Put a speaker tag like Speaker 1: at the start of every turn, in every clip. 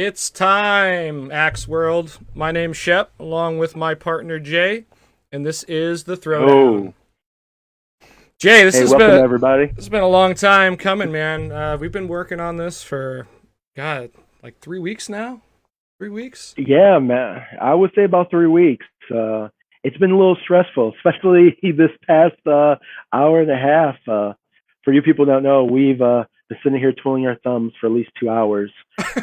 Speaker 1: It's time, Axe World. My name's Shep, along with my partner Jay, and this is the Throwdown.
Speaker 2: Oh,
Speaker 1: Jay,
Speaker 2: hey, welcome everybody.
Speaker 1: this has been a long time coming, man. We've been working on this for, God, like 3 weeks now. 3 weeks.
Speaker 2: Yeah, man. I would say about 3 weeks. It's been a little stressful, especially this past hour and a half. For you people who don't know, we've been sitting here twiddling our thumbs for at least 2 hours,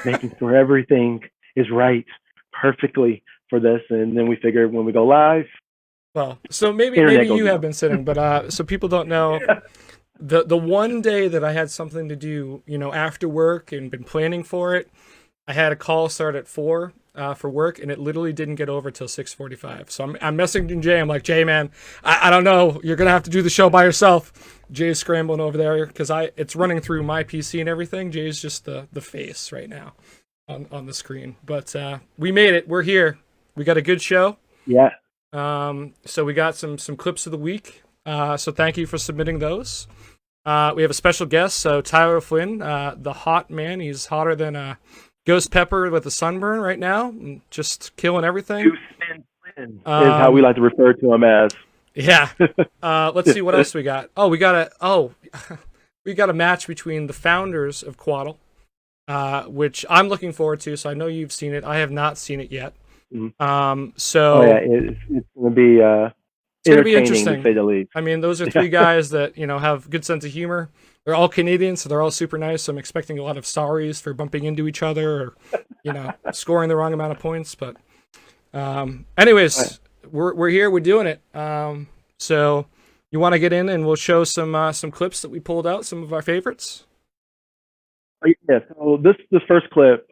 Speaker 2: making sure everything is right perfectly for this. And then we figured when we go live,
Speaker 1: Well, so maybe
Speaker 2: internet goes
Speaker 1: you have
Speaker 2: down.
Speaker 1: been sitting, but so people don't know. The one day that I had something to do, after work and been planning for it, I had a call start at 4 for work, and it literally didn't get over till 6:45. So I'm messaging Jay. I'm like, Jay, man, I don't know. You're gonna have to do the show by yourself. Jay's scrambling over there because it's running through my PC and everything. Jay's just the face right now on the screen. But we made it. We're here. We got a good show.
Speaker 2: Yeah.
Speaker 1: So we got some clips of the week. So thank you for submitting those. We have a special guest. So Tyler Flynn, the hot man. He's hotter than a ghost pepper with a sunburn right now. Just killing everything.
Speaker 2: Is how we like to refer to him as.
Speaker 1: Yeah. Let's see what else we got. Oh, we got we got a match between the founders of QATL, which I'm looking forward to. So I know you've seen it. I have not seen it yet. So
Speaker 2: Oh yeah, it's going to be
Speaker 1: it's going to be
Speaker 2: entertaining
Speaker 1: interesting.
Speaker 2: to say the least.
Speaker 1: I mean, those are three guys that have good sense of humor. They're all Canadian, so they're all super nice. So I'm expecting a lot of sorries for bumping into each other or scoring the wrong amount of points. But anyways, we're here. We're doing it. So you want to get in and we'll show some clips that we pulled out, some of our favorites.
Speaker 2: Yeah, so this first clip,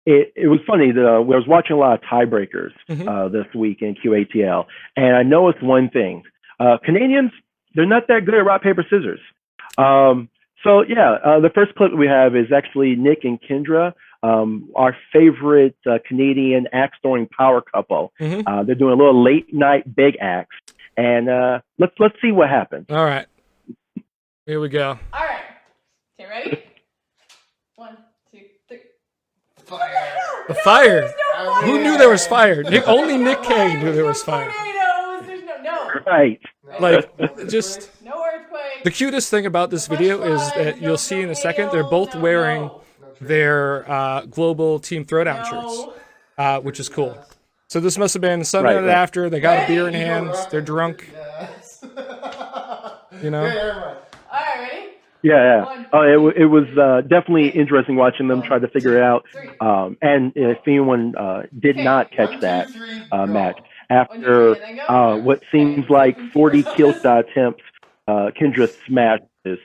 Speaker 2: it was funny that I was watching a lot of tiebreakers this week in QATL, and I noticed one thing: Canadians, they're not that good at rock paper scissors. So yeah, the first clip we have is actually Nick and Kendra, our favorite Canadian axe throwing power couple. They're doing a little late night big axe, and let's see what happens.
Speaker 1: All right, here we go.
Speaker 3: All right, okay, ready? 1, 2, 3.
Speaker 1: Fire! The fire! Who knew there was fire? Only Nick K knew there was fire.
Speaker 3: There's no.
Speaker 2: Right.
Speaker 1: Like, just
Speaker 3: no earthquake.
Speaker 1: the cutest thing about this video is that you'll see in a second they're both wearing their global Team Throwdown shirts, which is cool. So this must have been Sunday night after. They got a beer in hand. They're drunk.
Speaker 3: All right, ready?
Speaker 2: Yeah. Oh, it was definitely interesting watching them try to figure it out. And if anyone did not catch that match, after what seems like 40 kill shot attempts, Kendra smashes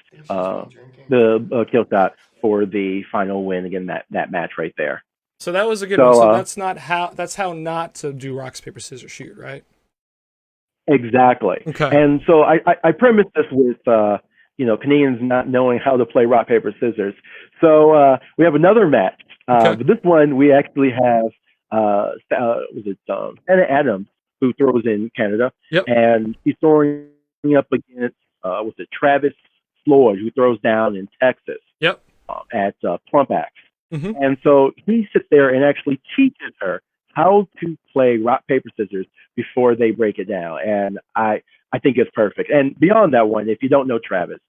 Speaker 2: the kill shot for the final win again. That match right there.
Speaker 1: So that was a good one. So that's how not to do rocks, paper, scissors, shoot, right?
Speaker 2: Exactly.
Speaker 1: Okay.
Speaker 2: And so I premised this with Canadians not knowing how to play rock, paper, scissors. So we have another match. But this one we actually have Anna Adams, who throws in Canada.
Speaker 1: Yep.
Speaker 2: And he's throwing up against Travis Floyd, who throws down in Texas.
Speaker 1: Yep.
Speaker 2: At Plump Axe. And so he sits there and actually teaches her how to play rock, paper, scissors before they break it down. And I think it's perfect. And beyond that one, if you don't know Travis,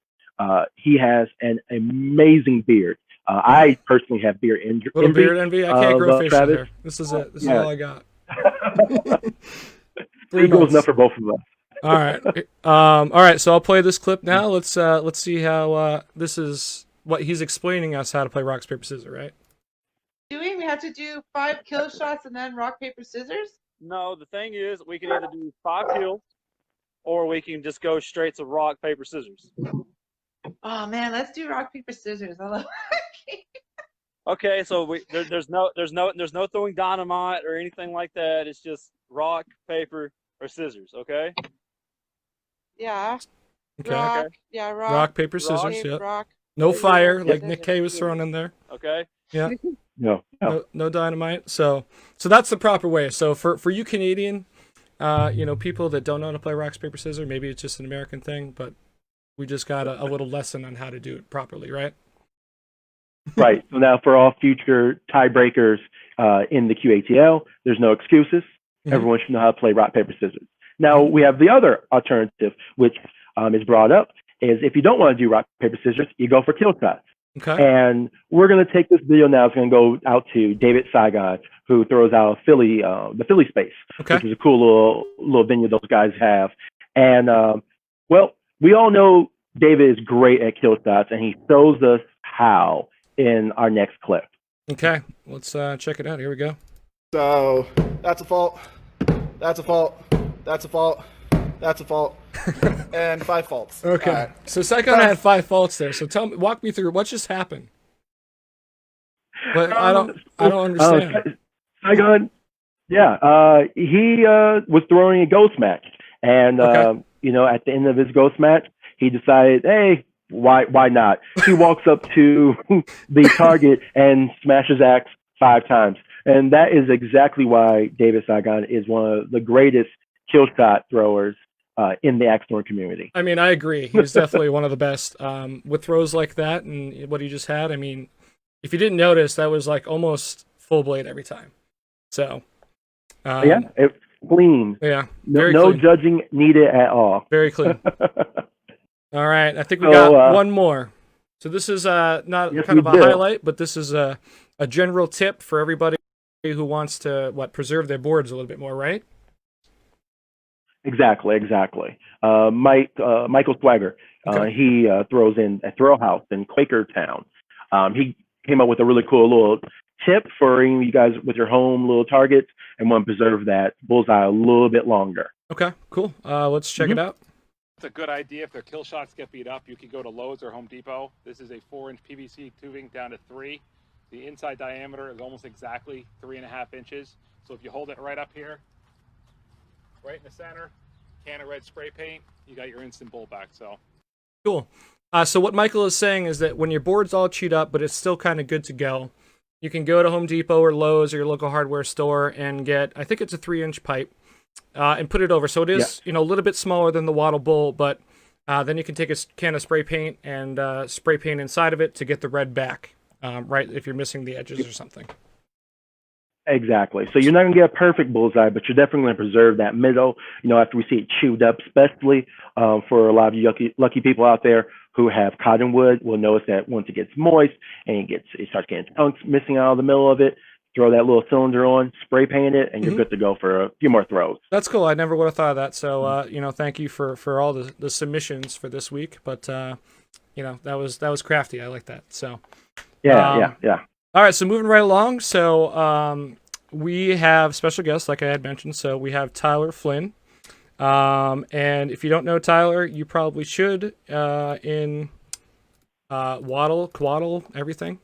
Speaker 2: he has an amazing beard. I personally have beard envy.
Speaker 1: Little beard envy. I can't grow facial
Speaker 2: Travis.
Speaker 1: hair. This is it. This is all I got.
Speaker 2: 3 months. Enough for both of us.
Speaker 1: All right. All right. So I'll play this clip now. Let's see how this is what he's explaining us how to play rocks, paper, scissors, right?
Speaker 4: We have to do 5 kill shots and then rock, paper, scissors?
Speaker 5: No, the thing is, we can either do 5 kills, or we can just go straight to rock, paper, scissors.
Speaker 4: Oh man, let's do rock, paper, scissors. I love
Speaker 5: Okay, so there's no throwing dynamite or anything like that. It's just rock, paper, or scissors. Okay.
Speaker 4: Yeah.
Speaker 1: Okay.
Speaker 4: Rock. Yeah, rock.
Speaker 1: Rock, paper, scissors.
Speaker 4: Paper,
Speaker 1: Yep.
Speaker 4: rock.
Speaker 1: No fire, like
Speaker 4: Scissors.
Speaker 1: Nick K was thrown in there.
Speaker 5: Okay.
Speaker 1: Yeah.
Speaker 2: No.
Speaker 1: No dynamite. So that's the proper way. So for you Canadian, people that don't know how to play rocks, paper, scissors, maybe it's just an American thing, but we just got a little lesson on how to do it properly, right?
Speaker 2: Right. So now for all future tiebreakers in the QATL, there's no excuses. Everyone should know how to play rock, paper, scissors. Now we have the other alternative, which is brought up, is if you don't want to do rock, paper, scissors, you go for kill shots.
Speaker 1: Okay.
Speaker 2: And we're going to take this video now. It's going to go out to David Saigon, who throws out Philly, the Philly Space,
Speaker 1: Okay.
Speaker 2: which is a cool little venue those guys have. And well, we all know David is great at kill shots, and he shows us how in our next clip.
Speaker 1: Okay. Let's check it out. Here we go.
Speaker 6: So that's a fault. That's a fault. That's a fault. That's a fault. And 5 faults.
Speaker 1: Okay.
Speaker 6: All right.
Speaker 1: So Saigon had 5 faults there. So walk me through what just happened. But I don't understand.
Speaker 2: Saigon, yeah, he was throwing a ghost match, and you know, at the end of his ghost match, he decided, hey, why not? He walks up to the target and smashes axe 5 times, and that is exactly why David Saigon is one of the greatest kill shot throwers in the axe throwing community.
Speaker 1: I mean, I agree. He's definitely one of the best with throws like that, and what he just had. I mean, if you didn't notice, that was like almost full blade every time. So
Speaker 2: yeah, it's clean.
Speaker 1: Yeah,
Speaker 2: no
Speaker 1: clean.
Speaker 2: Judging needed at all.
Speaker 1: Very clean. All right, I think we got one more. So this is not kind of a highlight, but this is a general tip for everybody who wants to preserve their boards a little bit more, right?
Speaker 2: Exactly. Michael Swagger, he throws in a throw house in Quakertown. He came up with a really cool little tip for you guys with your home little targets and want to preserve that bullseye a little bit longer.
Speaker 1: Okay, cool. Let's check it out.
Speaker 7: It's a good idea. If their kill shots get beat up, you could go to Lowe's or Home Depot. This is a 4-inch PVC tubing down to 3. The inside diameter is almost exactly 3.5 inches. So if you hold it right up here, right in the center, can of red spray paint, you got your instant bull back. So
Speaker 1: cool. So what Michael is saying is that when your board's all chewed up, but it's still kind of good to go, you can go to Home Depot or Lowe's or your local hardware store and get, I think it's a 3-inch pipe, and put it over. So it is, a little bit smaller than the Wattle Bull, but then you can take a can of spray paint and spray paint inside of it to get the red back, right, if you're missing the edges or something.
Speaker 2: Exactly. So you're not going to get a perfect bullseye, but you're definitely going to preserve that middle, after we see it chewed up, especially for a lot of you lucky people out there who have cottonwood will notice that once it gets moist and it starts getting chunks missing out of the middle of it, throw that little cylinder on, spray paint it, and you're good to go for a few more throws.
Speaker 1: That's cool. I never would have thought of that. So, thank you for all the submissions for this week. But, that was crafty. I like that. So,
Speaker 2: yeah.
Speaker 1: All right. So moving right along. So, we have special guests, like I had mentioned. So we have Tyler Flynn. And if you don't know Tyler, you probably should, in Waddle, QATL, everything.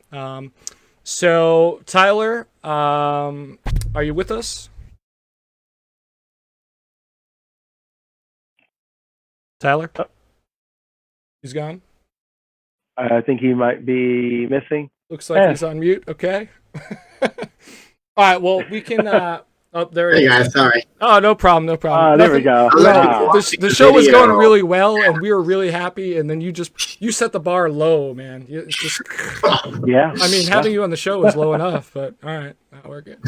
Speaker 1: So, Tyler, are you with us? Tyler? He's gone?
Speaker 2: I think he might be missing.
Speaker 1: Looks like he's on mute. Okay. All right, well, we can... there
Speaker 8: Hey guys, sorry.
Speaker 1: Oh, no problem.
Speaker 2: There we go.
Speaker 1: The show was going really well, and we were really happy, and then you set the bar low, man. It's just...
Speaker 2: Yeah.
Speaker 1: I mean, having you on the show was low enough, but all right, we're good.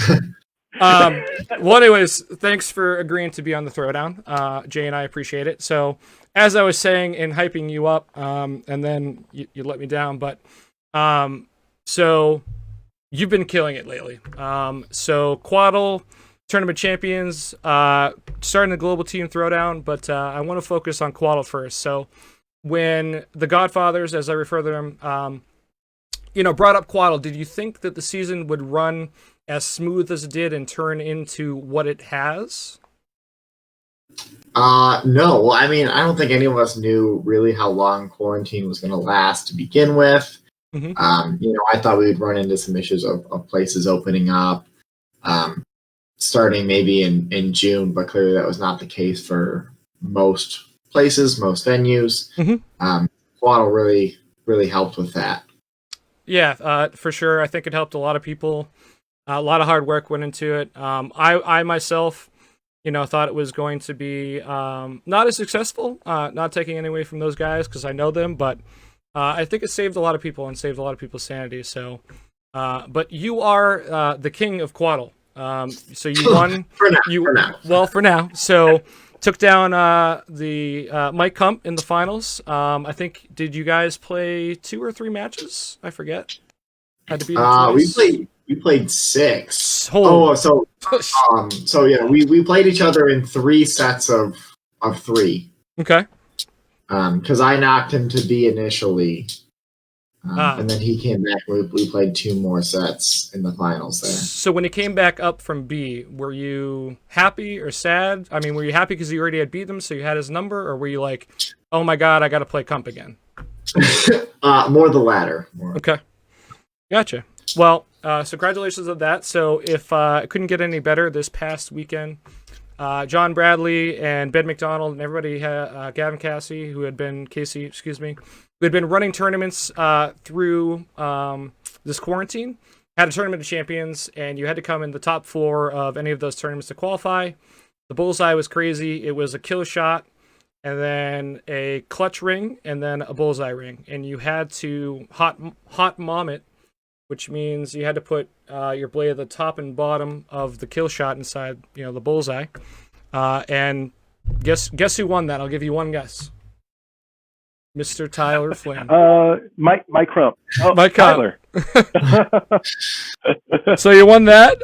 Speaker 1: Well, anyways, thanks for agreeing to be on the Throwdown. Jay and I appreciate it. So, as I was saying in hyping you up, and then you let me down, but so you've been killing it lately. So QATL Tournament Champions, starting the global team Throwdown, but I want to focus on QATL first. So when the Godfathers, as I refer to them, brought up QATL, did you think that the season would run as smooth as it did and turn into what it has?
Speaker 8: No. I mean, I don't think any of us knew really how long quarantine was going to last to begin with.
Speaker 1: Mm-hmm.
Speaker 8: I thought we would run into some issues of places opening up, starting maybe in June, but clearly that was not the case for most places, most venues.
Speaker 1: Mm-hmm.
Speaker 8: QATL really, really helped with that.
Speaker 1: Yeah, for sure. I think it helped a lot of people. A lot of hard work went into it. I myself, thought it was going to be not as successful. Not taking any away from those guys because I know them, but I think it saved a lot of people and saved a lot of people's sanity. So, but you are the king of QATL. So you won.
Speaker 8: For now.
Speaker 1: Well, for now. So took down the Mike Kump in the finals. I think, did you guys play 2 or 3 matches? I forget. Had to beat him twice.
Speaker 8: We played 6.
Speaker 1: Holy.
Speaker 8: So yeah, we played each other in 3 sets of 3.
Speaker 1: Okay.
Speaker 8: Because I knocked him to B initially, and then he came back. We played 2 more sets in the finals there.
Speaker 1: So when he came back up from B, were you happy or sad? I mean, were you happy because you already had beat him, so you had his number, or were you like, oh my god, I got to play Kump again?
Speaker 8: More the latter.
Speaker 1: Okay. Gotcha. Well, so congratulations on that. So if it couldn't get any better this past weekend, John Bradley and Ben McDonald and everybody, Gavin Caissie, who had been running tournaments through this quarantine, had a tournament of champions, and you had to come in the top 4 of any of those tournaments to qualify. The bullseye was crazy. It was a kill shot, and then a clutch ring, and then a bullseye ring, and you had to hot mom it, which means you had to put your blade at the top and bottom of the kill shot inside, the bullseye. And guess who won that? I'll give you one guess. Mr. Tyler Flynn.
Speaker 2: Mike Crump. Oh,
Speaker 1: Mike
Speaker 2: Tyler.
Speaker 1: So you won that.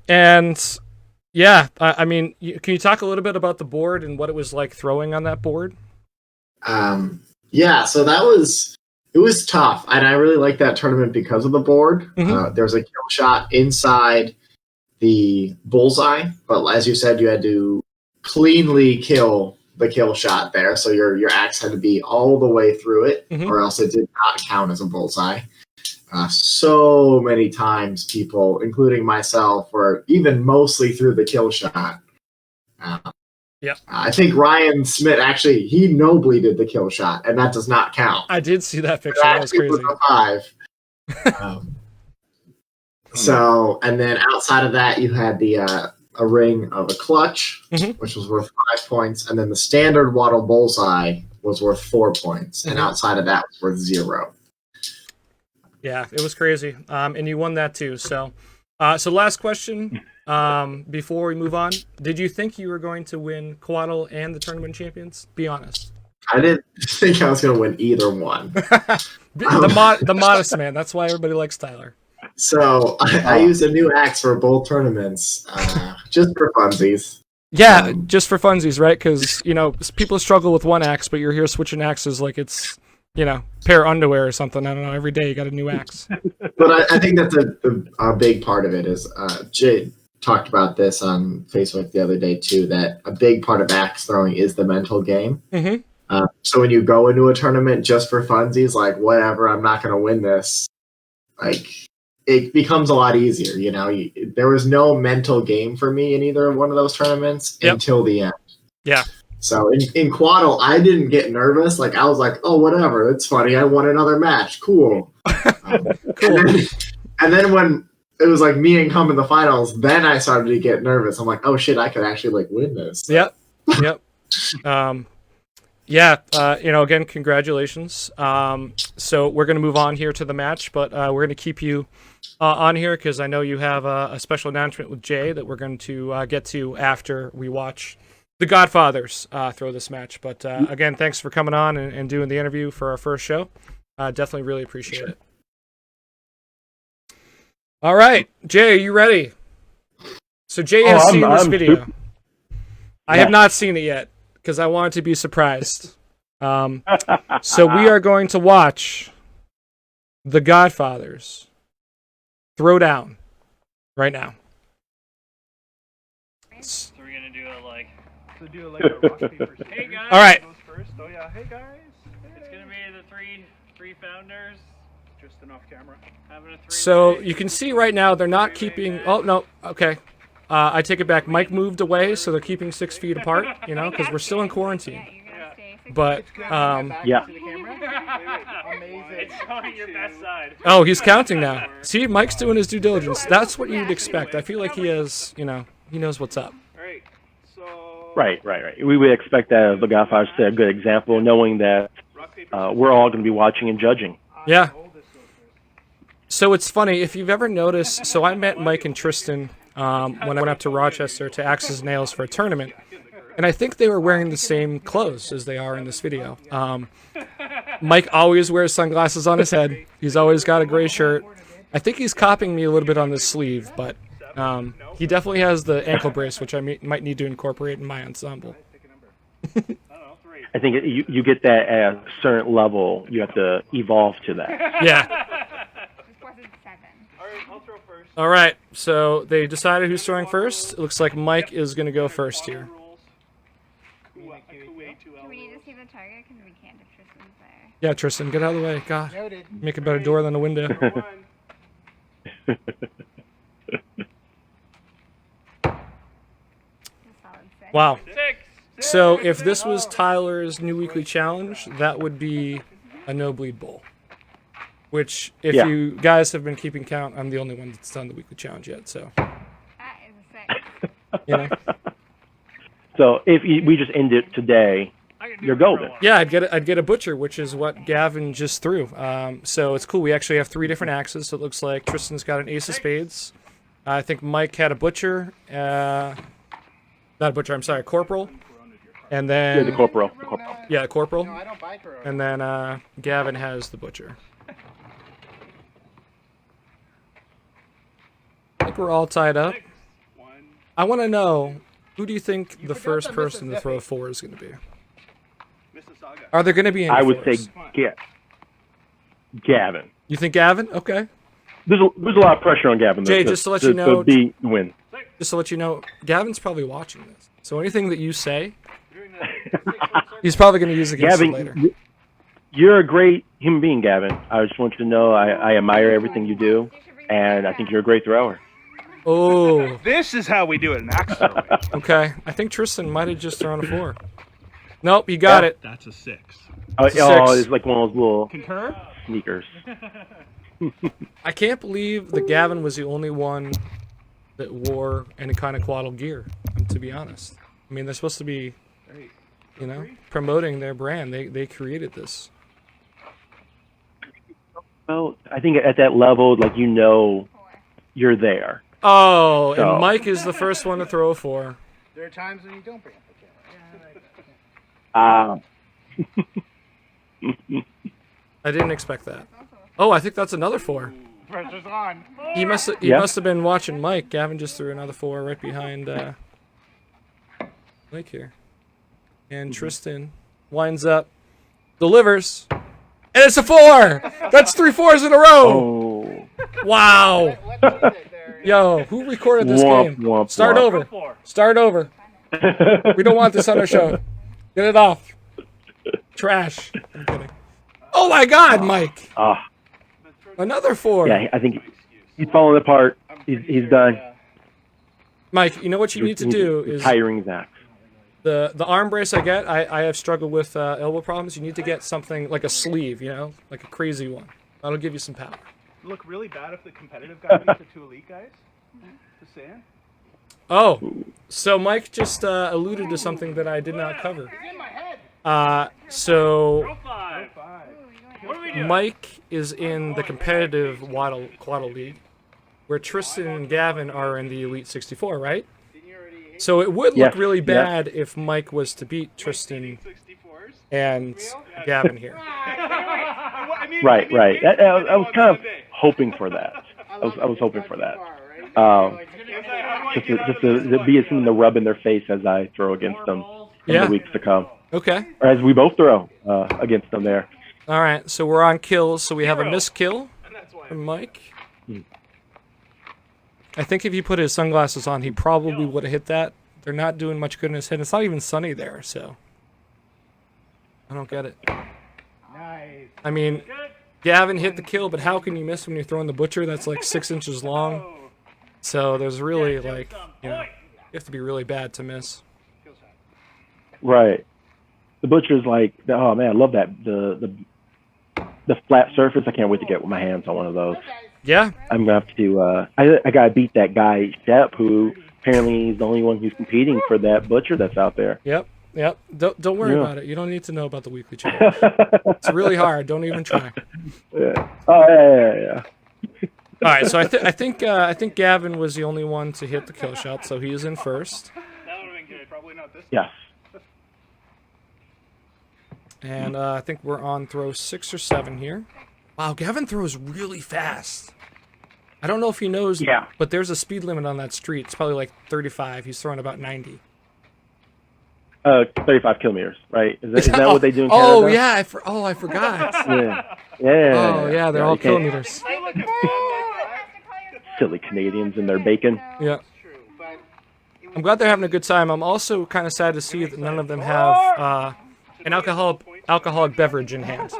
Speaker 1: And yeah, I mean, can you talk a little bit about the board and what it was like throwing on that board?
Speaker 8: Yeah, so it was tough, and I really liked that tournament because of the board.
Speaker 1: Mm-hmm.
Speaker 8: There was a kill shot inside the bullseye, but as you said, you had to cleanly kill the kill shot there, so your axe had to be all the way through it,
Speaker 1: mm-hmm.
Speaker 8: or else it did not count as a bullseye. So many times people, including myself, were even mostly through the kill shot.
Speaker 1: Yeah,
Speaker 8: I think Ryan Smith actually, he nobly did the kill shot, and that does not count.
Speaker 1: I did see that picture. That was crazy.
Speaker 8: Was a 5. So, and then outside of that, you had the a ring of a clutch,
Speaker 1: mm-hmm.
Speaker 8: which was worth 5 points, and then the standard wattle bullseye was worth 4 points, and outside of that was worth 0.
Speaker 1: Yeah, it was crazy. And you won that too. So last question. Before we move on, did you think you were going to win QATL and the tournament champions? Be honest.
Speaker 8: I didn't think I was going to win either one.
Speaker 1: the modest man. That's why everybody likes Tyler.
Speaker 8: So I used a new axe for both tournaments, just for funsies.
Speaker 1: Yeah, just for funsies, right? Because people struggle with one axe, but you're here switching axes like it's pair of underwear or something. I don't know. Every day you got a new axe.
Speaker 8: But I think that's a big part of it is Jade talked about this on Facebook the other day too, that a big part of axe throwing is the mental game.
Speaker 1: Mm-hmm.
Speaker 8: So when you go into a tournament just for funsies, like whatever, I'm not going to win this, like it becomes a lot easier. There was no mental game for me in either one of those tournaments until the end.
Speaker 1: Yeah.
Speaker 8: So in QATL, I didn't get nervous. Like I was like, oh, whatever, it's funny. I won another match. Cool.
Speaker 1: Cool.
Speaker 8: And then when it was like me and Kump in the finals, then I started to get nervous. I'm like, oh shit, I could actually win this.
Speaker 1: Yep. Again, congratulations. So we're going to move on here to the match, but we're going to keep you on here because I know you have a special announcement with Jay that we're going to get to after we watch the Godfathers throw this match. But again, thanks for coming on and doing the interview for our first show. Definitely really appreciate it. All right, Jay, are you ready? So Jay has seen this video. I have not seen it yet because I wanted to be surprised. So we are going to watch the Godfathers Throwdown right now.
Speaker 9: So we're gonna do it like a rock paper scissors. Hey guys.
Speaker 1: All right.
Speaker 9: Goes first. Oh yeah. Hey guys. It's gonna be the three founders. Just an off camera.
Speaker 1: So you can see right now they're not keeping. Oh no. Okay. I take it back. Mike moved away, so they're keeping 6 feet apart. Because we're still in quarantine. But
Speaker 2: yeah.
Speaker 9: Amazing. It's showing your best side.
Speaker 1: Oh, he's counting now. See, Mike's doing his due diligence. That's what you'd expect. I feel like he has. He knows what's up.
Speaker 9: Right. So.
Speaker 2: Right. We would expect that the Godfathers set a good example, knowing that we're all going to be watching and judging.
Speaker 1: Yeah. So it's funny, if you've ever noticed, so I met Mike and Tristan when I went up to Rochester to Axe's Nails for a tournament, and I think they were wearing the same clothes as they are in this video. Mike always wears sunglasses on his head. He's always got a gray shirt. I think he's copying me a little bit on this sleeve, but he definitely has the ankle brace, which I might need to incorporate in my ensemble.
Speaker 2: I think you get that at a certain level. You have to evolve to that.
Speaker 1: Yeah. All right, so they decided who's throwing first. It looks like Mike is going to go first here.
Speaker 10: Do we need to see the target? Because we can't if Tristan's there.
Speaker 1: Yeah, Tristan, get out of the way. God, make a better door than a window. Wow. So if this was Tyler's new weekly challenge, that would be a no bleed bowl. Which, if you guys have been keeping count, I'm the only one that's done the weekly challenge yet. So.
Speaker 10: That is a 6.
Speaker 1: You know.
Speaker 2: So if we just end it today, you're golden.
Speaker 1: Yeah, I'd get a butcher, which is what Gavin just threw. So it's cool. We actually have 3 different axes. So it looks like Tristan's got an ace of spades. I think Mike had a butcher. Not a butcher. I'm sorry, a corporal. And then
Speaker 2: the corporal.
Speaker 1: Yeah, corporal.
Speaker 6: No, I don't buy Corona.
Speaker 1: And then Gavin has the butcher. I think we're all tied up. I want to know, who do you think the first person to throw 4 is going to be? Are there going to be any
Speaker 2: I would
Speaker 1: fours?
Speaker 2: say Gavin.
Speaker 1: You think Gavin? Okay.
Speaker 2: There's a lot of pressure on Gavin.
Speaker 1: Jay, just to let you know,
Speaker 2: win.
Speaker 1: Just to let you know, Gavin's probably watching this. So anything that you say, he's probably going to use against you later.
Speaker 2: You're a great human being, Gavin. I just want you to know I admire everything you do, and I think you're a great thrower.
Speaker 1: Oh.
Speaker 11: This is how we do it in axe throwing.
Speaker 1: Okay. I think Tristan might have just thrown a 4. Nope, he got it.
Speaker 11: That's a 6.
Speaker 2: It's like one of those little sneakers.
Speaker 1: I can't believe that Gavin was the only one that wore any kind of QATL gear, to be honest. I mean, they're supposed to be, you know, promoting their brand. They created this.
Speaker 2: Well, I think at that level, like, you know, you're there.
Speaker 1: Oh, and Mike is the first one to throw a 4.
Speaker 6: There are times when you don't bring up the camera.
Speaker 1: I didn't expect that. Oh, I think that's another 4.
Speaker 11: Pressure's on.
Speaker 1: He must have been watching Mike. Gavin just threw another 4 right behind Mike here. And Tristan winds up, delivers, and it's a 4! That's 3 4s in a row!
Speaker 2: Oh.
Speaker 1: Wow! Yo, who recorded this game? Start over. Start over. We don't want this on our show. Get it off. Trash. I'm kidding. Oh my God, Mike! Another 4.
Speaker 2: Yeah, I think he's falling apart. He's done.
Speaker 1: Mike, you know what you need to do is
Speaker 2: tiring that.
Speaker 1: The arm brace I get. I have struggled with elbow problems. You need to get something like a sleeve, you know, like a crazy one. That'll give you some power.
Speaker 11: Look really bad if the competitive guy beats the 2 elite guys. Just saying.
Speaker 1: Oh, so Mike just alluded to something that I did not cover. So Mike is in the competitive QATL league, where Tristan and Gavin are in the Elite 64, right? So it would look really bad if Mike was to beat Tristan and Gavin here.
Speaker 2: Right. I was kind of hoping for that. I was hoping for that. Just to be something to rub in their face as I throw against them in the weeks to come.
Speaker 1: Okay.
Speaker 2: Or as we both throw against them there.
Speaker 1: All right, so we're on kills. So we have a missed kill from Mike. I think if he put his sunglasses on, he probably would have hit that. They're not doing much good in his head. It's not even sunny there, so I don't get it.
Speaker 6: Nice.
Speaker 1: I mean, Gavin hit the kill, but how can you miss when you're throwing the butcher that's like 6 inches long? So there's really like, you know, you have to be really bad to miss.
Speaker 2: Right. The butcher's like, oh man, I love that the flat surface. I can't wait to get my hands on one of those.
Speaker 1: Yeah.
Speaker 2: I'm gonna have to. I gotta beat that guy Shep, who apparently is the only one who's competing for that butcher that's out there.
Speaker 1: Yep. Yep. Don't worry about it. You don't need to know about the weekly challenge. It's really hard. Don't even try.
Speaker 2: Yeah. Oh yeah.
Speaker 1: All right, so I think Gavin was the only one to hit the kill shot, so he is in first.
Speaker 11: That would have been good. Probably not this.
Speaker 2: Yes.
Speaker 1: And I think we're on throw 6 or 7 here. Wow, Gavin throws really fast. I don't know if he knows, but there's a speed limit on that street. It's probably like 35. He's throwing about 90.
Speaker 2: 35 kilometers, right? Is that what they do in Canada?
Speaker 1: Oh yeah, I forgot.
Speaker 2: Yeah.
Speaker 1: Oh yeah, they're all kilometers.
Speaker 2: Silly Canadians and their bacon.
Speaker 1: Yeah. I'm glad they're having a good time. I'm also kind of sad to see that none of them have an alcoholic beverage in hand.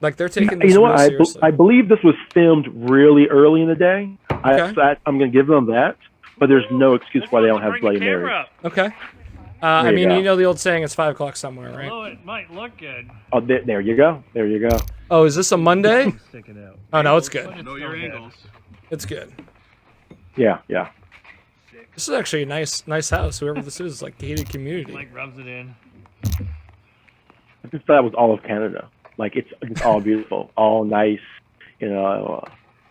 Speaker 1: Like they're taking this really seriously.
Speaker 2: I believe this was filmed really early in the day.
Speaker 1: Okay.
Speaker 2: I'm going to give them that, but there's no excuse why they don't have Bloody Marys.
Speaker 1: Okay. I mean, you know the old saying, it's 5 o'clock somewhere, right?
Speaker 9: Although it might look good.
Speaker 2: Oh, there you go. There you go.
Speaker 1: Oh, is this a Monday?
Speaker 9: Stick it out.
Speaker 1: Oh, no, it's good.
Speaker 11: Know your angles.
Speaker 1: It's good.
Speaker 2: Yeah.
Speaker 1: This is actually a nice house. Whoever this is, like gated community.
Speaker 9: Like rubs it in.
Speaker 2: I just thought that was all of Canada. Like it's all beautiful, all nice. You know,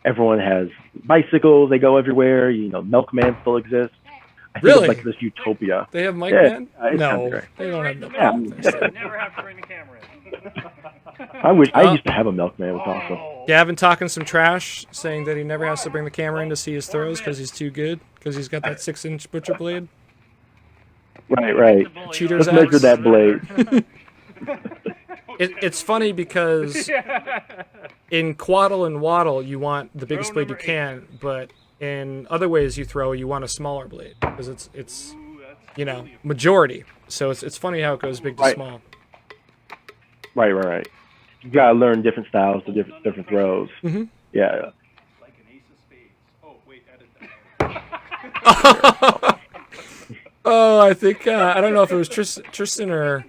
Speaker 2: everyone has bicycles. They go everywhere. You know, Milkman still exists. I think
Speaker 1: Really?
Speaker 2: It's like this utopia.
Speaker 1: They have Milkman?
Speaker 2: Yeah,
Speaker 1: No, they don't have Milkman.
Speaker 9: Never have to bring the camera in.
Speaker 2: I used to have a Milkman. It was awesome.
Speaker 1: Gavin talking some trash, saying that he never has to bring the camera in to see his throws because he's too good, because he's got that 6-inch butcher blade.
Speaker 2: Right.
Speaker 1: Cheater's
Speaker 2: Let's measure
Speaker 1: axe.
Speaker 2: that blade.
Speaker 1: It's funny because in QATL and waddle you want the biggest blade you can, but in other ways you throw you want a smaller blade because it's you know majority. So it's funny how it goes big to small.
Speaker 2: Right. You gotta learn different styles to different throws.
Speaker 1: Mm-hmm.
Speaker 2: Yeah.
Speaker 11: Like an ace of spades. Oh wait, edit that.
Speaker 1: Oh, I think I don't know if it was Tristan or.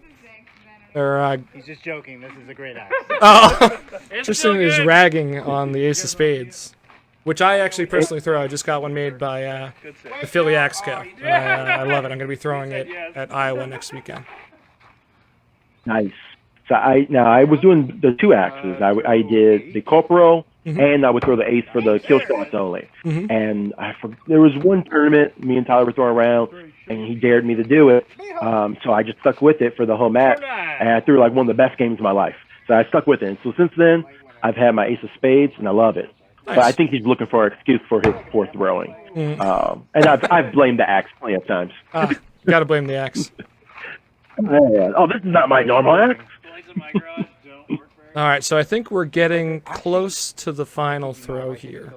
Speaker 9: He's just joking. This is a great axe.
Speaker 1: Oh, Tristan is ragging on the Ace of Spades, which I actually personally throw. I just got one made by the Philly Axe Co. I love it. I'm going to be throwing it at Iowa next weekend.
Speaker 2: Nice. So I was doing the 2 axes. I did the corporal and I would throw the ace for the kill shots only. And there was one tournament me and Tyler were throwing around, and he dared me to do it. So I just stuck with it for the whole match, and I threw like one of the best games of my life. So I stuck with it. And so since then, I've had my ace of spades, and I love it.
Speaker 1: Nice.
Speaker 2: But I think he's looking for an excuse for his poor throwing. And I've blamed the axe plenty of times.
Speaker 1: Gotta blame the axe.
Speaker 2: Oh, this is not my normal axe.
Speaker 1: All right, so I think we're getting close to the final throw here.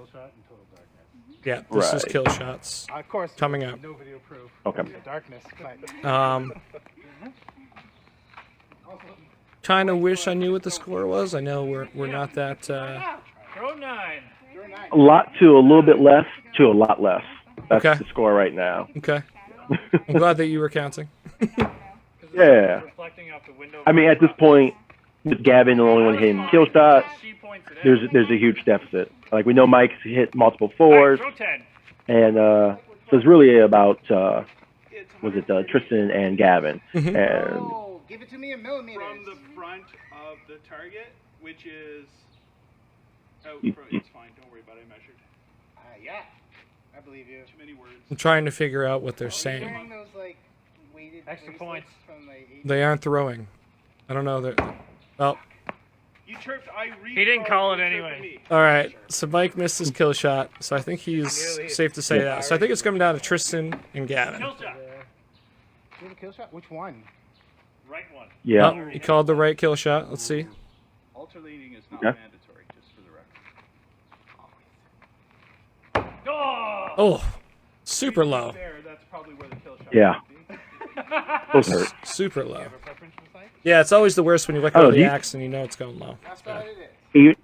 Speaker 1: Yeah, this is kill shots.
Speaker 9: Of course,
Speaker 1: coming up.
Speaker 9: No video proof.
Speaker 2: Okay.
Speaker 9: Darkness.
Speaker 1: Kind of wish I knew what the score was. I know we're not that.
Speaker 9: Throw 9.
Speaker 2: A lot to a little bit less to a lot less. That's
Speaker 1: Okay.
Speaker 2: the score right now.
Speaker 1: Okay. I'm glad that you were counting.
Speaker 2: Yeah. I mean, at this point, with Gavin the only one hitting kill shots, there's a huge deficit. Like we know Mike's hit multiple 4s, and so it's really about Tristan and Gavin. And
Speaker 6: Give it to me in millimeters.
Speaker 11: From the front of the target, which is it's fine. Don't worry about it. I measured.
Speaker 6: Yeah, I believe you.
Speaker 11: Too many words.
Speaker 1: I'm trying to figure out what they're saying.
Speaker 6: Those, like, weighted
Speaker 9: Extra points.
Speaker 6: From the
Speaker 1: They aren't throwing. I don't know. Oh.
Speaker 11: You chirped.
Speaker 9: He didn't call it anyway.
Speaker 1: All right. So Mike missed his kill shot. So I think he's safe to say that. So I think it's coming down to Tristan and Gavin.
Speaker 9: Kill shot.
Speaker 6: You have a kill shot? Which one?
Speaker 9: Right one.
Speaker 2: yeah.
Speaker 1: Oh, he called the right kill shot. Let's see.
Speaker 11: Alternating is not
Speaker 2: Okay.
Speaker 11: mandatory, just for the record.
Speaker 1: Oh, super low.
Speaker 11: There, that's probably where the kill shot
Speaker 2: Yeah.
Speaker 11: would
Speaker 2: Those hurt.
Speaker 1: Super low. Yeah, it's always the worst when you let go of the axe and you know it's going low. It's bad.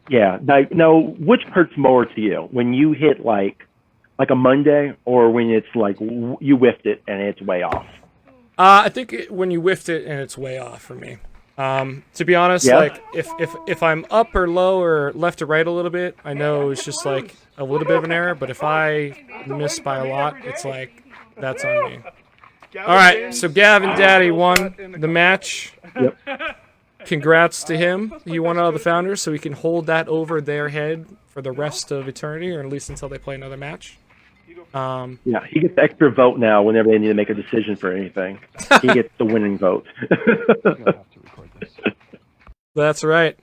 Speaker 2: Yeah. Now, which hurts more to you? When you hit like a Monday, or when it's like you whiffed it and it's way off?
Speaker 1: I think when you whiffed it and it's way off for me. To be honest, like if I'm up or low or left or right a little bit, I know it's just like a little bit of an error. But if I miss by a lot, it's like that's on me. All right, so Gavin Daddy won the match.
Speaker 2: Yep.
Speaker 1: Congrats to him. He won out of the founders, so he can hold that over their head for the rest of eternity, or at least until they play another match.
Speaker 2: Yeah, he gets extra vote now whenever they need to make a decision for anything. He gets the winning vote.
Speaker 1: That's right.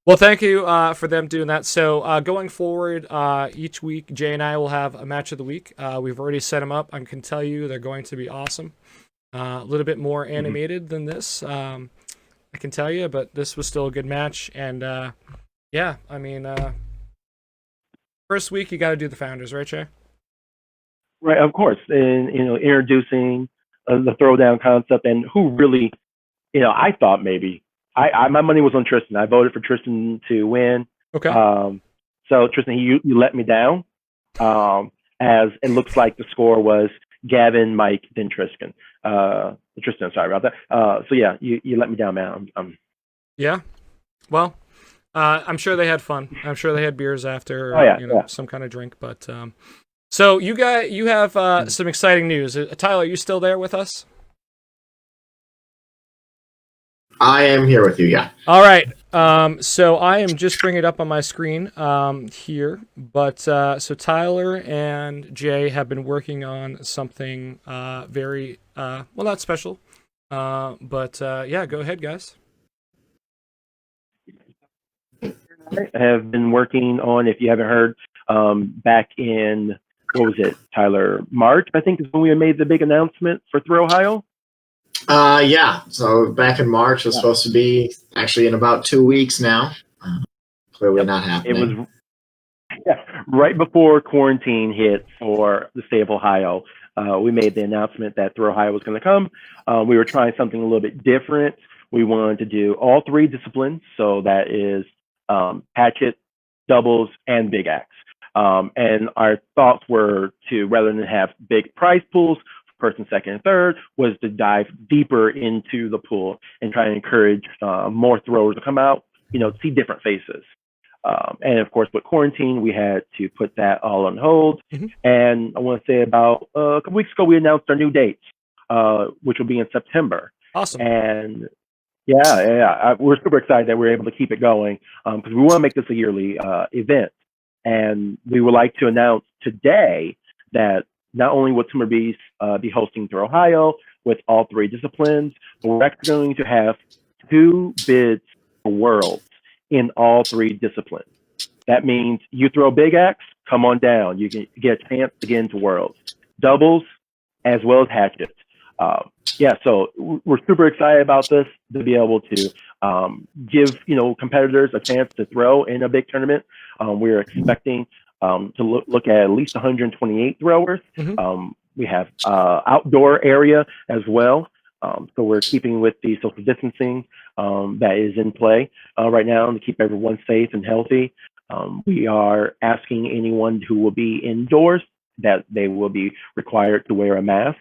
Speaker 1: Well, thank you for them doing that. So going forward, each week, Jay and I will have a match of the week. We've already set them up. I can tell you they're going to be awesome. A little bit more animated than this, I can tell you, but this was still a good match. And yeah, I mean, first week you got to do the founders, right, Jay?
Speaker 2: Right, of course. And, introducing the throwdown concept and who really, I thought maybe, my money was on Tristan. I voted for Tristan to win.
Speaker 1: Okay.
Speaker 2: So Tristan, you let me down. As it looks like the score was Gavin, Mike, then Tristan. Tristan, sorry about that. So yeah, you let me down, man.
Speaker 1: Yeah. Well, I'm sure they had fun. I'm sure they had beers after, some kind of drink. But so you have some exciting news. Tyler, are you still there with us?
Speaker 8: I am here with you, yeah.
Speaker 1: All right. So I am just bringing it up on my screen here. But so Tyler and Jay have been working on something very, not special. But yeah, go ahead, guys.
Speaker 2: I have been working on, if you haven't heard, back in, what was it, Tyler? March, I think, is when we made the big announcement for Throw Ohio.
Speaker 8: Yeah. So back in March, it was supposed to be actually in about 2 weeks now. Clearly not happening.
Speaker 2: It was right before quarantine hit for the state of Ohio. We made the announcement that Throw Ohio was going to come. We were trying something a little bit different. We wanted to do all three disciplines. So that is hatchet, doubles, and big axe. And our thoughts were to, rather than have big prize pools, first and second and third, was to dive deeper into the pool and try to encourage more throwers to come out, see different faces. And of course, with quarantine, we had to put that all on hold.
Speaker 1: Mm-hmm.
Speaker 2: And I want to say about a couple weeks ago, we announced our new dates, which will be in September.
Speaker 1: Awesome.
Speaker 2: And we're super excited that we're able to keep it going because we want to make this a yearly event. And we would like to announce today that not only will Timber Beast be hosting Throw Ohio with all three disciplines, but we're actually going to have 2 bids for Worlds in all three disciplines. That means you throw big axe, come on down. You can get a chance to get into Worlds. Doubles, as well as hatchets. So we're super excited about this, to be able to give competitors a chance to throw in a big tournament. We're expecting to look at least 128 throwers.
Speaker 1: Mm-hmm.
Speaker 2: We have outdoor area as well. So we're keeping with the social distancing that is in play right now to keep everyone safe and healthy. We are asking anyone who will be indoors that they will be required to wear a mask.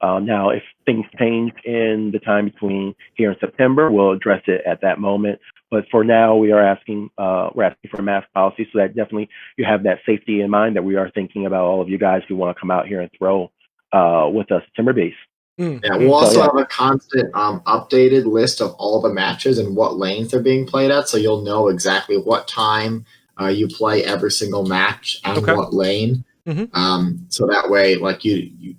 Speaker 2: Now, if things change in the time between here and September, we'll address it at that moment. But for now, we are asking for a mask policy, so that definitely you have that safety in mind, that we are thinking about all of you guys who want to come out here and throw with us, Timber Beast.
Speaker 8: Yeah, we'll also have a constant updated list of all the matches and what lanes they're being played at, so you'll know exactly what time you play every single match and what lane.
Speaker 1: Mm-hmm.
Speaker 8: So that way, like you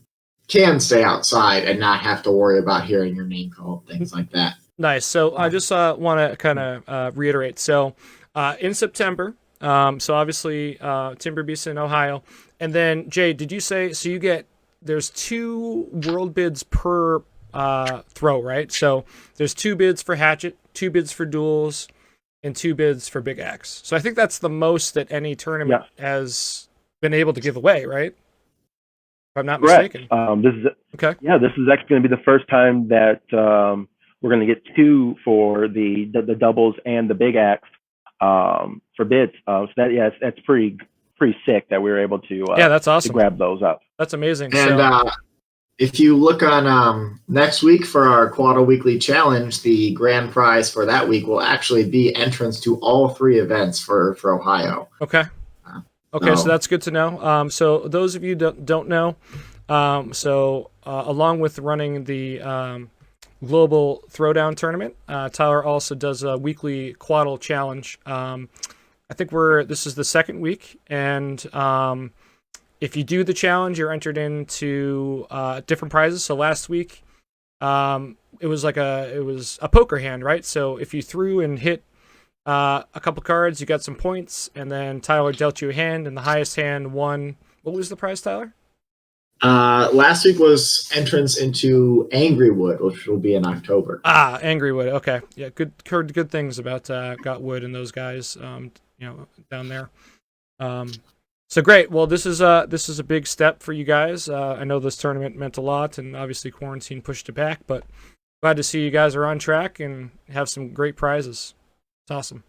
Speaker 8: can stay outside and not have to worry about hearing your name called, things like that.
Speaker 1: Nice. So I just want to kind of reiterate. So in September, so obviously Timber Beast in Ohio, and then Jay, did you say so? There's 2 world bids per throw, right? So there's 2 bids for hatchet, 2 bids for duels, and 2 bids for big axe. So I think that's the most that any tournament has been able to give away, right? If I'm not mistaken.
Speaker 2: This is this is actually going to be the first time that we're going to get 2 for the doubles and the big axe for bids. So that's pretty sick that we were able to
Speaker 1: that's awesome
Speaker 2: to grab those up.
Speaker 1: That's amazing.
Speaker 8: And if you look on next week for our Quarter Weekly Challenge, the grand prize for that week will actually be entrance to all 3 events for Ohio.
Speaker 1: Okay. Okay, so that's good to know. So those of you that don't know, So along with running the global Throwdown tournament, Tyler also does a weekly QATL challenge. I think this is the second week, and if you do the challenge, you're entered into different prizes. So last week, it was a poker hand, right? So if you threw and hit a couple cards, you got some points, and then Tyler dealt you a hand, and the highest hand won. What was the prize, Tyler?
Speaker 8: Last week was entrance into Angrywood, which will be in October.
Speaker 1: Angrywood. Okay, yeah, heard good things about Gotwood and those guys. Down there. So great. Well, this is a big step for you guys. I know this tournament meant a lot, and obviously quarantine pushed it back, but glad to see you guys are on track and have some great prizes. It's awesome.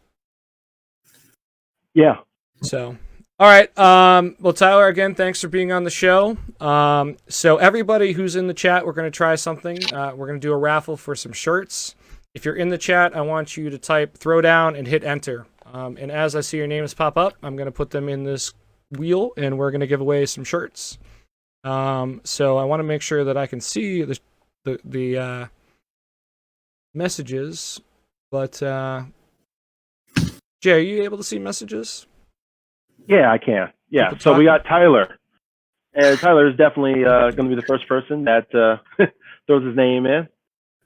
Speaker 2: Yeah.
Speaker 1: So, all right. Well, Tyler, again, thanks for being on the show. So everybody who's in the chat, we're going to try something. We're going to do a raffle for some shirts. If you're in the chat, I want you to type Throwdown and hit enter. And as I see your names pop up, I'm going to put them in this wheel, and we're going to give away some shirts. So I want to make sure that I can see the messages. But Jay, are you able to see messages?
Speaker 2: Yeah, I can. Yeah. So we got Tyler. And Tyler is definitely going to be the first person that throws his name in.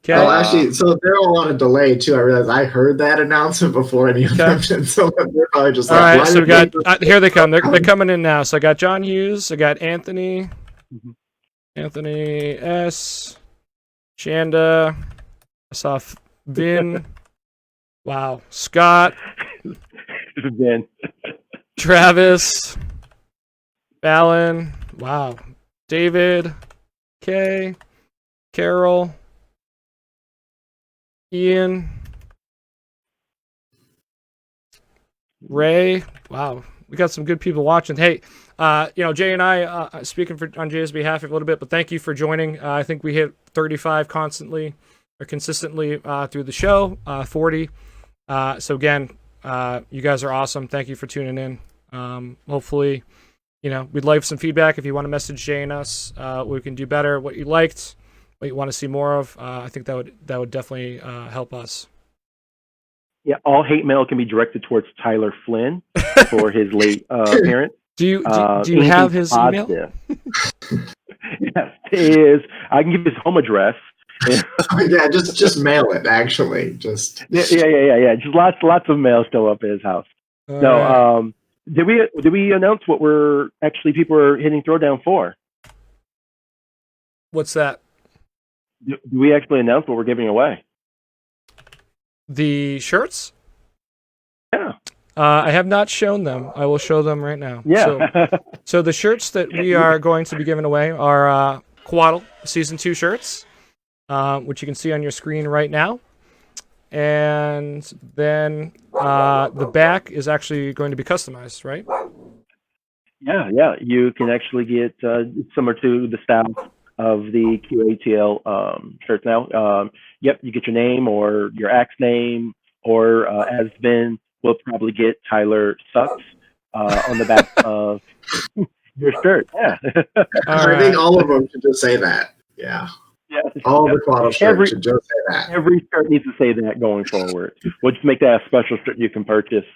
Speaker 1: Okay.
Speaker 8: Oh, actually, so they're all on a delay too. I realized I heard that announcement before any of them, so they're probably just
Speaker 1: all
Speaker 8: like,
Speaker 1: right. So we got here they come. They're coming in now. So I got John Hughes. I got Anthony, Anthony S, Shanda. I saw Vin. Wow, Scott,
Speaker 2: Vin,
Speaker 1: Travis, Fallon. Wow, David, Kay, Carol. Ian, Ray, wow, we got some good people watching. Hey, Jay and I, speaking on Jay's behalf a little bit, but thank you for joining. I think we hit 35 consistently through the show, 40. So again, you guys are awesome. Thank you for tuning in. Hopefully, we'd like some feedback. If you want to message Jay and us, we can do better. What you liked. What you want to see more of, I think that would definitely help us.
Speaker 2: Yeah, all hate mail can be directed towards Tyler Flynn for his late appearance.
Speaker 1: Do you have his email?
Speaker 2: Yes, it is. I can give his home address.
Speaker 8: Yeah, just mail it. Actually, just
Speaker 2: yeah. Just lots of mail still up at his house.
Speaker 1: Right.
Speaker 2: Did we announce what people are hitting Throwdown for?
Speaker 1: What's that?
Speaker 2: Do we actually announce what we're giving away?
Speaker 1: The shirts?
Speaker 2: Yeah.
Speaker 1: I have not shown them. I will show them right now.
Speaker 2: Yeah.
Speaker 1: So the shirts that we are going to be giving away are QATL Season 2 shirts, which you can see on your screen right now. And then the back is actually going to be customized, right?
Speaker 2: Yeah. You can actually get similar to the style of the QATL shirts now. Yep, you get your name or your axe name, or as Ben will probably get, Tyler Sucks on the back of your shirt. Yeah.
Speaker 8: I think all of them should just say that. Yeah. All the QATL shirts should just say that.
Speaker 2: Every shirt needs to say that going forward. We'll just make that a special shirt you can purchase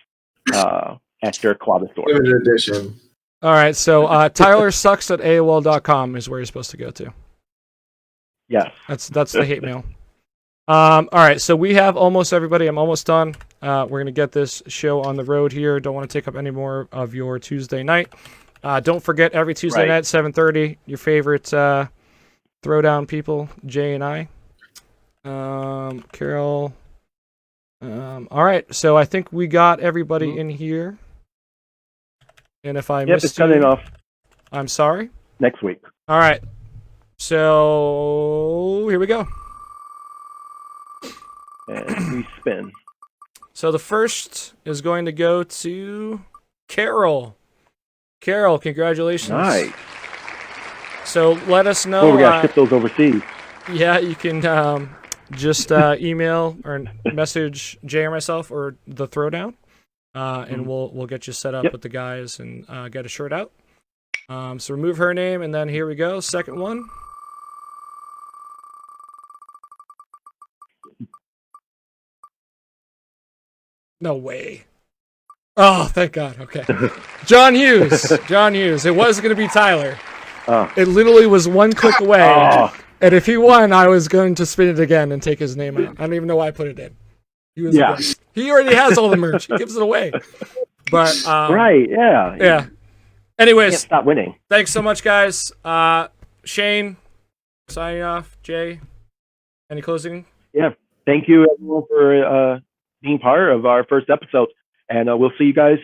Speaker 2: at your QATL store.
Speaker 8: Limited edition.
Speaker 1: All right, so tylersucks at AOL.com is where you're supposed to go to.
Speaker 2: Yes.
Speaker 1: That's the hate mail. All right, so we have almost everybody. I'm almost done. We're going to get this show on the road here. Don't want to take up any more of your Tuesday night. Don't forget, every Tuesday night, 7:30, your favorite Throwdown people, Jay and I. Carol. All right, so I think we got everybody in here. And if I missed
Speaker 2: it's cutting off.
Speaker 1: I'm sorry.
Speaker 2: Next week.
Speaker 1: All right. So here we go.
Speaker 2: And we spin.
Speaker 1: So the first is going to go to Carol. Carol, congratulations.
Speaker 2: Nice.
Speaker 1: So let us know.
Speaker 2: Oh, we got to ship those overseas.
Speaker 1: Yeah, you can just email or message Jay or myself or the Throwdown. And we'll get you set up with the guys and get a shirt out. So remove her name, and then here we go. Second one. No way. Oh, thank God. Okay. John Hughes. John Hughes. It was going to be Tyler. It literally was one click away. And if he won, I was going to spin it again and take his name out. I don't even know why I put it in. He was he already has all the merch. He gives it away. But
Speaker 2: right, yeah.
Speaker 1: Yeah. Anyways,
Speaker 2: Can't stop winning.
Speaker 1: Thanks so much, guys. Shane, signing off. Jay, any closing?
Speaker 2: Yeah. Thank you everyone for being part of our first episode. And we'll see you guys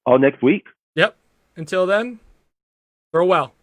Speaker 2: all next week.
Speaker 1: Yep. Until then, farewell.